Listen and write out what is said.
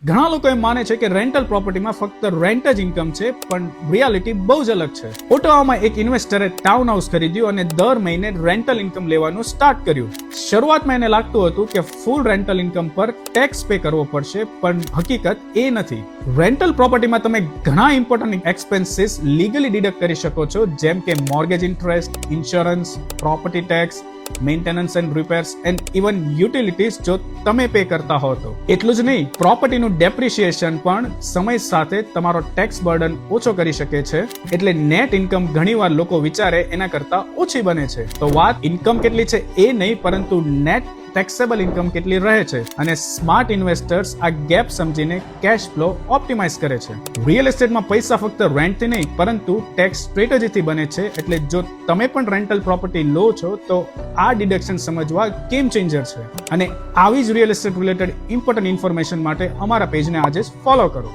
ઘણા લોકો એમ માને છે કે રેન્ટલ પ્રોપર્ટીમાં ફક્ત રેન્ટ જ ઇન્કમ છે, પણ રિયાલિટી બહુ જ અલગ છે. ઓટાવામાં એક ઇન્વેસ્ટરે ટાઉન હાઉસ ખરીદ્યું અને દર મહિને રેન્ટલ ઇન્કમ લેવાનું સ્ટાર્ટ કર્યું. શરૂઆતમાં એને લાગતું હતું કે ફૂલ રેન્ટલ ઇન્કમ પર ટેક્સ પે કરવો પડશે, પણ હકીકત એ નથી. રેન્ટલ પ્રોપર્ટીમાં તમે ઘણા ઇમ્પોર્ટન્ટ એક્સપેન્સીસ લીગલી ડિડક્ટ કરી શકો છો, જેમ કે mortgage interest, insurance, property tax, maintenance and repairs and even utilities જો તમે પે કરતા હો તો. એટલું જ નહીં, પ્રોપર્ટીનું ડેપ્રિસિએશન પણ સમય સાથે તમારો ટેક્સ બર્ડન ઓછો કરી શકે છે. એટલે નેટ ઇન્કમ ઘણીવાર લોકો વિચારે એના કરતા ઓછી બને છે. તો વાત ઇન્કમ કેટલી છે એ નહીં, પરંતુ નેટ ટેક્સેબલ ઇન્કમ કેટલી રહે છે. અને સ્માર્ટ ઇન્વેસ્ટર્સ આ ગેપ સમજીને કેશ ફ્લો ઓપ્ટિમાઇઝ કરે છે. રિયલ એસ્ટેટમાં પૈસા ફક્ત રેન્ટથી નહીં, પરંતુ ટેક્સ સ્ટ્રેટેજીથી બને છે. એટલે જો તમે પણ રેન્ટલ પ્રોપર્ટી લો છો તો આ ડિડક્શન સમજવા ગેમ ચેન્જર છે. અને આવી જ real estate related important information માટે અમારા પેજને આજે જ ફોલો કરો.